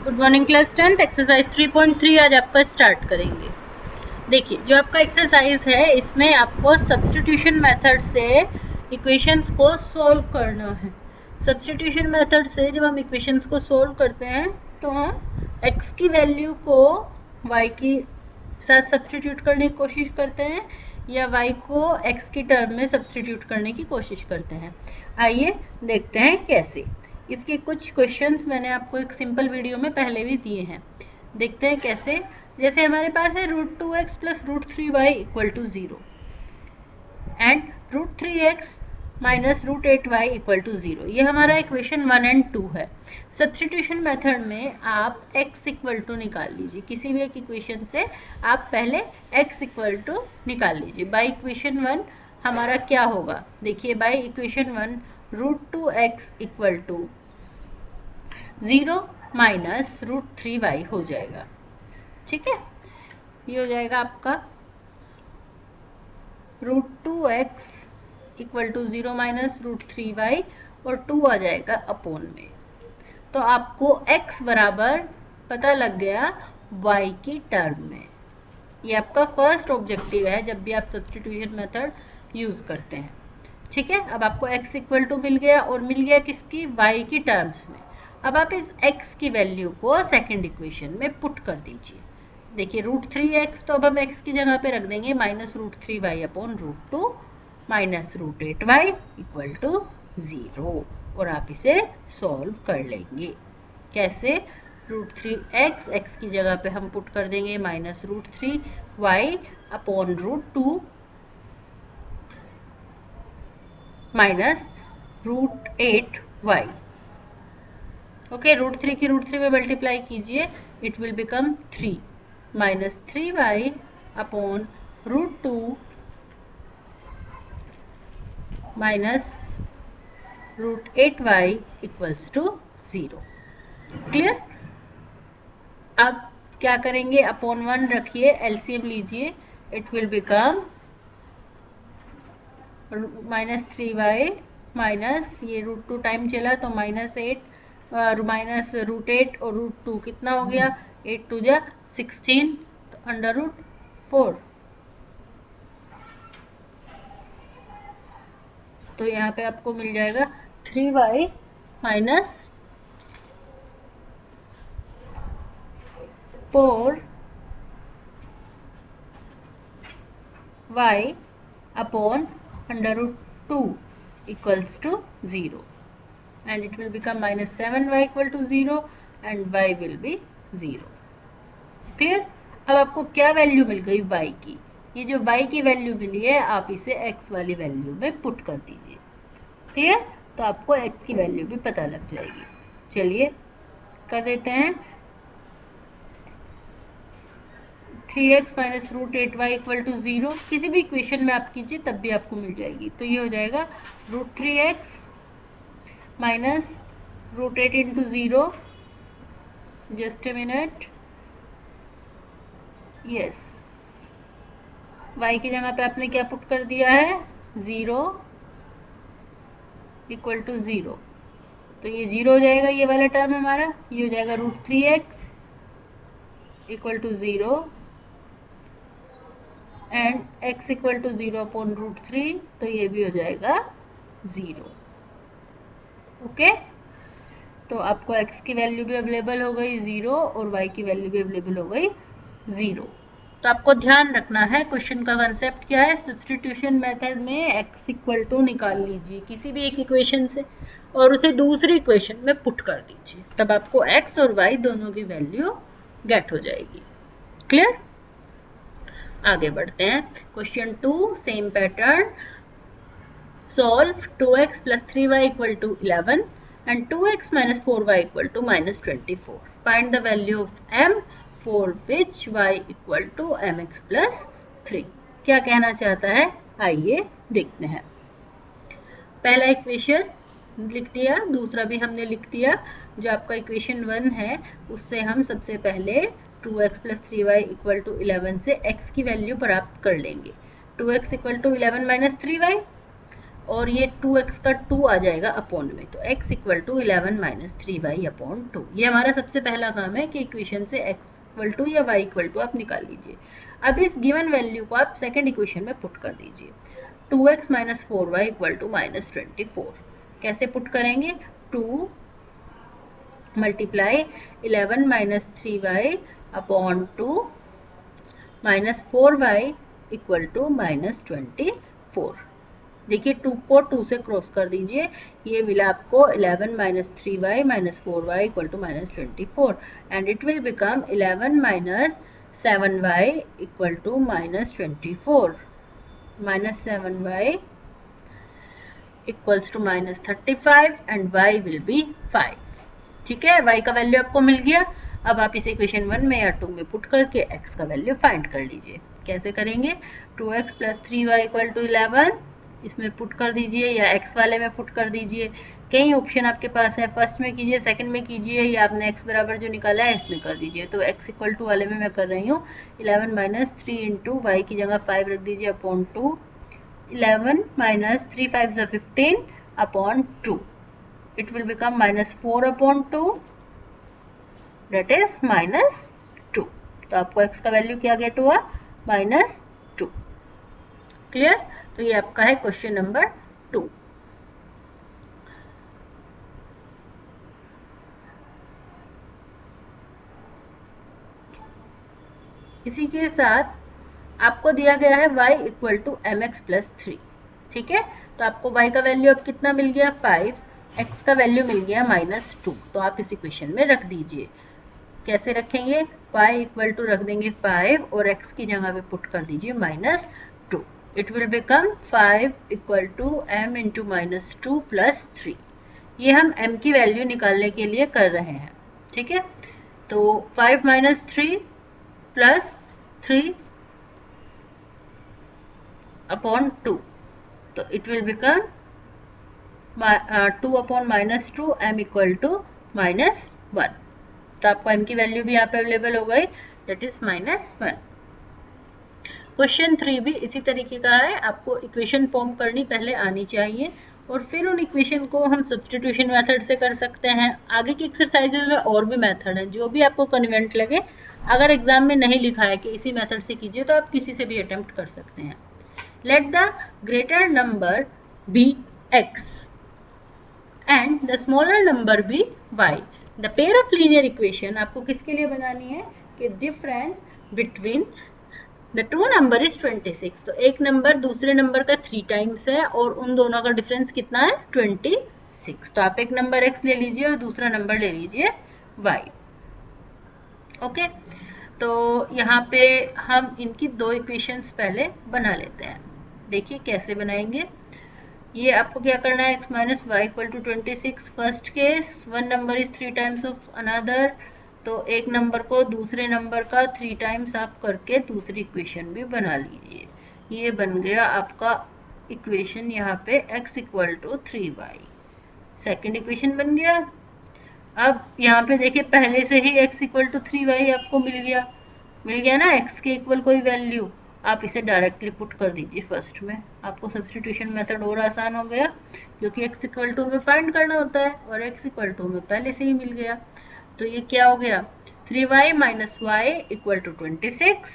Good morning class 10th exercise 3.3 आज आपका start करेंगे। देखिए, जो आपका एक्सरसाइज है इसमें आपको सब्स्टिट्यूशन मेथड से इक्वेशंस को सॉल्व करना है। सब्स्टिट्यूशन मेथड से जब हम इक्वेशंस को सॉल्व करते हैं तो हम x की वैल्यू को y की साथ सब्स्टिट्यूट करने की कोशिश करते हैं या y को x की टर्म में सब्स्टिट्यूट करने की कोशिश करते हैं। आइए देखते हैं कैसे। इसके कुछ क्वेश्चंस मैंने आपको एक सिंपल वीडियो में पहले भी दिए हैं, देखते हैं कैसे। जैसे हमारे पास है √2x plus √3y equal to 0 and √3x minus √8y equal to 0। ये हमारा इक्वेशन 1 एंड 2 है। सब्स्टिट्यूशन मेथड में आप x इक्वल टू निकाल लीजिए, किसी भी एक इक्वेशन से आप पहले x इक्वल टू निकाल लीजिए। बाई इक्वेशन 1 हमारा क्या होगा, देखिए बाई इक्वेशन 1 √2x इक्वल टू 0 माइनस √3y हो जाएगा। ठीक है, ये हो जाएगा आपका √2x इक्वल टू 0 माइनस √3y और 2 आ जाएगा अपॉन में। तो आपको x बराबर पता लग गया y की टर्म में। ये आपका फर्स्ट ऑब्जेक्टिव है जब भी आप सब्स्टिट्यूशन मेथड यूज करते हैं। ठीक है, अब आपको x इक्वल टू मिल गया और मिल गया किसकी, y की टर्म्स में। अब आप इस x की वैल्यू को सेकंड इक्वेशन में पुट कर दीजिए। देखिए √3x तो अब हम x की जगह पे रख देंगे minus √3y upon √2 minus √8y equal to 0 और आप इसे सॉल्व कर लेंगे। कैसे, √3x x की जगह पे हम पुट कर देंगे minus √3y upon √2 minus √8y। Okay, √3 की √3 में मल्टीप्लाई कीजिए, it will become 3 minus 3y upon √2 minus √8y equals to 0। Clear. अब क्या करेंगे, अपॉन 1 रखिए, एलसीएम लीजिए, it will become minus 3y minus ये √2 टाइम चला तो माइनस 8 माइनस √8 और √2 कितना हो गया, 8 2 जा 16 तो √4। तो यहाँ पे आपको मिल जाएगा 3y minus 4y upon √2 equals to 0 and it will become minus 7y equal to 0 and y will be 0। Clear. अब आपको क्या वैल्यू मिल गई y की, ये जो y की वैल्यू मिली है आप इसे x वाली वैल्यू में पुट कर दीजिए। क्लियर, तो आपको x की वैल्यू भी पता लग जाएगी। चलिए कर देते हैं, 3x minus √8y equal to 0 किसी भी इक्वेशन में आप कीजिए तब भी आपको मिल जाएगी। तो ये हो जाएगा √3x minus √8 into 0, just a minute, yes, y की जगह पे आपने क्या पुट कर दिया है, 0 इक्वल टू 0। तो ये 0 हो जाएगा, ये वाला टर्म हमारा, ये हो जाएगा √3x equal to 0 and x equal to 0 upon √3, तो ये भी हो जाएगा 0। ओके, तो आपको x की वैल्यू भी अवेलेबल हो गई 0 और y की वैल्यू भी अवेलेबल हो गई 0। तो आपको ध्यान रखना है क्वेश्चन का कंसेप्ट क्या है, सब्स्टिट्यूशन मेथड में x इक्वल टू निकाल लीजिए किसी भी एक इक्वेशन से और उसे दूसरी इक्वेशन में पुट कर दीजिए, तब आपको x और y दोनों की वैल्यू गेट हो जाएगी। क्लियर। आगे बढ़ते हैं, question 2 same pattern, solve 2x plus 3y equal to 11 and 2x minus 4y equal to minus 24. Find the value of m for which y equal to mx plus 3. क्या कहना चाहता है, आइए देखते हैं। पहला इक्वेशन लिख दिया, दूसरा भी हमने लिख दिया। जो आपका इक्वेशन 1 है उससे हम सबसे पहले 2x plus 3y equal to 11 से x की वैल्यू प्राप्त कर लेंगे। 2x equal to 11 minus 3y, और ये 2x का 2 आ जाएगा अपॉन में, तो x equal to 11 minus 3y upon 2। ये हमारा सबसे पहला काम है कि इक्वेशन से x इक्वल टू या y इक्वल टू आप निकाल लीजिए। अब इस गिवन वैल्यू को आप सेकेंड इक्वेशन में पुट कर दीजिए। 2x minus 4y equal to minus 24। कैसे पुट करेंगे? 2 multiply 11 minus 3y upon 2 minus 4y equal to minus 24। देखिए 2 को 2 से क्रॉस कर दीजिए, ये मिला आपको 11 minus 3y minus 4y equal to minus 24 and it will become 11 minus 7y equal to minus 24 minus 7y equals to minus 35 and y will be 5। ठीक है, y का वैल्यू आपको मिल गया। अब आप इसे इक्वेशन 1 में या 2 में पुट करके x का वैल्यू फाइंड कर लीजिए। कैसे करेंगे? 2x plus 3y equal to 11 इसमें पुट कर दीजिए या x वाले में पुट कर दीजिए। कई ऑप्शन आपके पास है, फर्स्ट में कीजिए, सेकंड में कीजिए, या आपने x बराबर जो निकाला है इसमें कर दीजिए। तो x इक्वल टू वाले में मैं कर रही हूँ 11 माइनस 3 इंटू वाई की जगह 5 रख दीजिए upon 2, 11 minus 3 5 15 upon 2, it will become minus 4 upon 2 that is minus 2। तो आपको x का वैल्यू क्या गेट हुआ? माइनस 2। क्लियर? तो ये आपका है क्वेश्चन नंबर 2। इसी के साथ आपको दिया गया है y equal to mx plus 3। ठीक है, तो आपको y का वैल्यू अब कितना मिल गया? 5, x का वैल्यू मिल गया माइनस 2। तो आप इस इक्वेशन में रख दीजिए। कैसे रखेंगे? y इक्वल टू रख देंगे 5 और x की जगह पे पुट कर दीजिए minus 2। It will become 5 equal to m into minus 2 plus 3। ये हम m की वैल्यू निकालने के लिए कर रहे हैं। ठीक है, तो 5 माइनस 3 प्लस 3 अपॉन 2, तो it will become 2 upon minus 2 m equal to minus 1। तो आपको m की वैल्यू भी यहाँ पे अवेलेबल हो गई, दैट इज माइनस 1। क्वेश्चन 3 भी इसी तरीके का है, आपको इक्वेशन फॉर्म करनी पहले आनी चाहिए और फिर उन इक्वेशन को हम सब्स्टिट्यूशन मेथड से कर सकते हैं। आगे की एक्सरसाइजेज में और भी मेथड है, जो भी आपको कन्वीनियंट लगे। अगर एग्जाम में नहीं लिखा है कि इसी मेथड से कीजिए तो आप किसी से भी अटेम्प्ट कर सकते हैं। Let the greater number be x and the smaller number be y। The pair of linear equation आपको किसके लिए बनानी है कि difference between the two number is 26। तो एक नंबर दूसरे नंबर का 3 टाइम्स है और उन दोनों का डिफरेंस कितना है? 26। तो आप एक नंबर x ले लीजिए और दूसरा नंबर ले लीजिए y। ओके, तो यहाँ पे हम इनकी 2 इक्वेशंस पहले बना लेते हैं। देखिए कैसे बनाएंगे। ये आपको क्या करना है? x minus y equal to 26। First case, one number is 3 times of another, तो एक नंबर को दूसरे नंबर का 3 टाइम्स आप करके दूसरी इक्वेशन भी बना लीजिए। ये बन गया आपका इक्वेशन यहाँ पे x equal to 3y। Second equation बन गया। अब यहाँ पे देखिए पहले से ही x इक्वल टू 3y आपको मिल गया ना, x के इक्वल कोई वैल्यू, आप इसे डायरेक्टली पुट कर दीजिए फर्स्ट में। आपको सब्स्टिट्यूशन मेथड और आसान हो गया, क्योंकि x इक्वल टू में फाइंड करना होता है और x इक्वल टू में पहले से ही मिल गया। तो ये क्या हो गया? 3y minus y equal to 26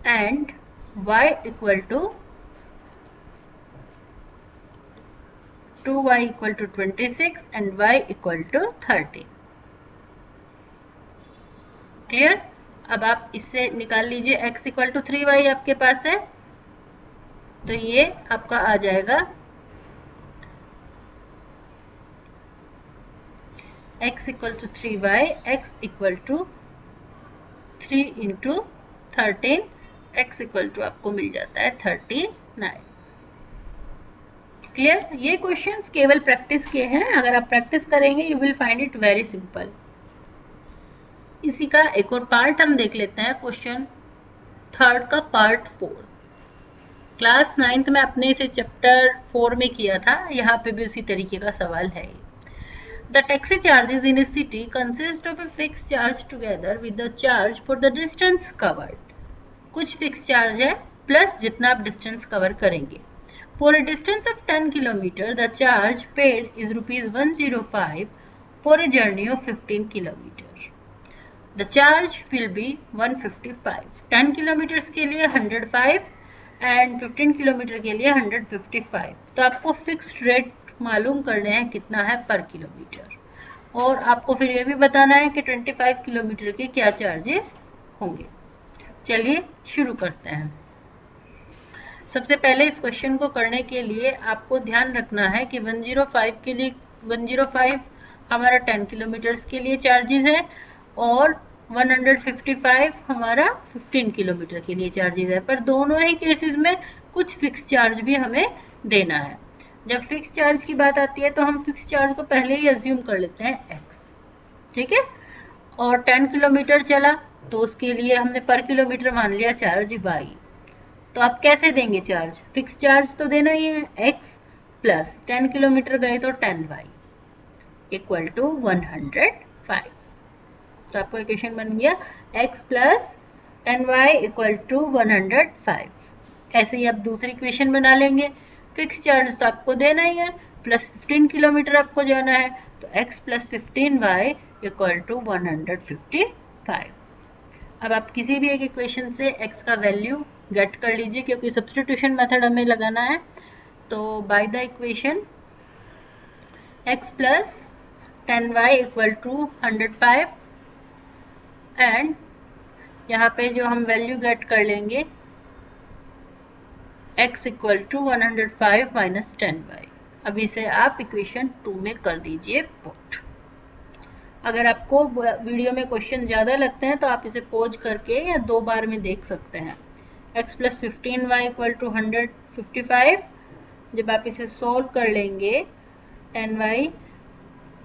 and y equal to 2y equal to 26 and y equal to 30। Clear? अब आप इससे निकाल लीजिए, x इक्वल टू 3y आपके पास है, तो ये आपका आ जाएगा x equal to 3y, x equal to 3 into 13, x equal to आपको मिल जाता है 39। क्लियर? ये क्वेश्चंस केवल प्रैक्टिस के हैं, अगर आप प्रैक्टिस करेंगे you will find it very simple. इसी का एक और पार्ट हम देख लेते हैं, क्वेश्चन 3 का पार्ट 4। क्लास 9th में अपने इसे चैप्टर 4 में किया था, यहाँ पे भी उसी तरीके का सवाल है। The taxi charges in a city consist of a fixed charge together with the charge for the distance covered. कुछ fixed charge है plus जितना आप distance cover करेंगे. For a distance of 10 km, the charge paid is ₹105 for a journey of 15 km. The charge will be 155. 10 kilometers के लिए 105 and 15 kilometre के लिए 155. तो आपको फिक्स्ड रेट मालूम करने हैं कितना है पर किलोमीटर, और आपको फिर ये भी बताना है कि 25 किलोमीटर के क्या चार्जेस होंगे. चलिए शुरू करते हैं. सबसे पहले इस क्वेश्चन को करने के लिए आपको ध्यान रखना है कि 105 के लिए 105 हमारा 10 किलोमीटर्स के लिए चार्जेस है और 155 हमारा 15 किलोमीटर के लिए चार्जेस है. पर दोनों ही केसेस में कुछ फिक्स चार्ज भी हमें देना है. जब फिक्स चार्ज की बात आती है तो हम फिक्स चार्ज को पहले ही अज्यूम कर लेते हैं x, ठीक है. और 10 किलोमीटर चला तो उसके लिए हमने पर किलोमीटर मान लिया चार्ज y. तो आप कैसे देंगे चार्ज? फिक्स चार्ज तो देना ही है x प्लस 10 किलोमीटर गए तो 10y इक्वल टू 105. तो आपको इक्वेशन बन गया x plus 10y equal to 105. ऐसे ही आप दूसरी इक्वेशन बना लेंगे. फिक्स चार्ज तो आपको देना ही है, प्लस 15 किलोमीटर आपको जाना है, तो x plus 15y equal to 155. अब आप किसी भी एक इक्वेशन से x का वैल्यू गेट कर लीजिए क्योंकि सब्स्टिट्यूशन मेथड हमें लगाना है. तो by the equation x plus 10y equal to 105 and यहाँ पे जो हम वैल्यू गेट कर लेंगे x equal to 105 minus 10y. अब इसे आप इक्वेशन 2 में कर दीजिए पुट. अगर आपको वीडियो में क्वेश्चन ज़्यादा लगते हैं तो आप इसे पॉज करके या 2 बार में देख सकते हैं. x plus 15y equal to 155. जब आप इसे सॉल्व कर लेंगे 10y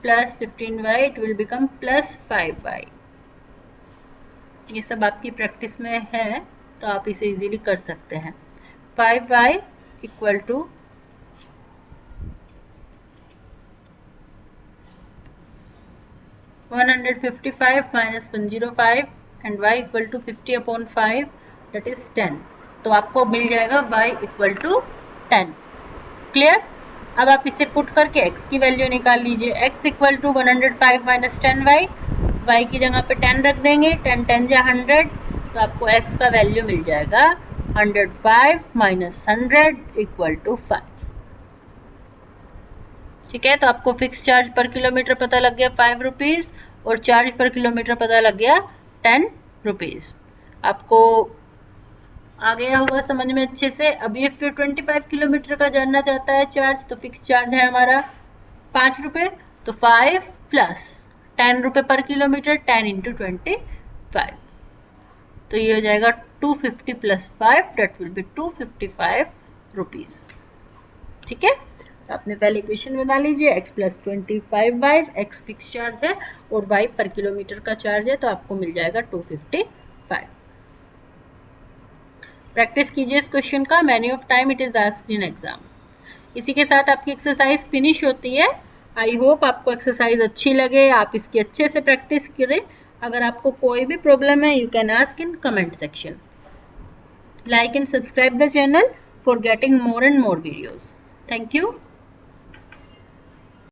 plus 15y it will become plus 5y. ये सब आपकी प्रैक्टिस में है तो आप इसे इजीली कर सकते हैं. 5y equal to 155 minus 105 and y equal to 50/5 that is 10. तो आपको मिल जाएगा y इक्वल टू 10. क्लियर? अब आप इसे पुट करके x की वैल्यू निकाल लीजिए. x equal to 105 minus 10y. y की जगह पे 10 रख देंगे. 10 10 जा 100. तो आपको x का वैल्यू मिल जाएगा 105 माइनस 100 इक्वल टू 5. ठीक है. तो आपको फिक्स चार्ज पर किलोमीटर पता लग गया 5 रुपीज़ और चार्ज पर किलोमीटर पता लग गया 10 रुपीज़. आपको आ गया होगा समझ में अच्छे से. अब ये फिर 25 किलोमीटर का जानना चाहता है चार्ज, तो फिक्स चार्ज है हमारा 5 रुपये. तो 5 प्लस 10 रुपये पर किलोमीटर, 10 इंटू 25. तो ये हो जाएगा 250 plus 5 that will be 255 rupees. ठीक है. आपने पहले इक्वेशन बना लीजिए. x plus 25y, x fix charge है और y पर किलोमीटर का चार्ज है, तो आपको मिल जाएगा 255. प्रैक्टिस कीजिए इस क्वेश्चन का. Many of time it is asked in exam. इसी के साथ आपकी एक्सरसाइज फिनिश होती है. आई होप आपको एक्सरसाइज अच्छी लगे, आप इसकी अच्छे से प्रैक्टिस करें. अगर आपको कोई भी प्रॉब्लम है you can ask in comment section. Like and subscribe the channel for getting more and more videos. Thank you.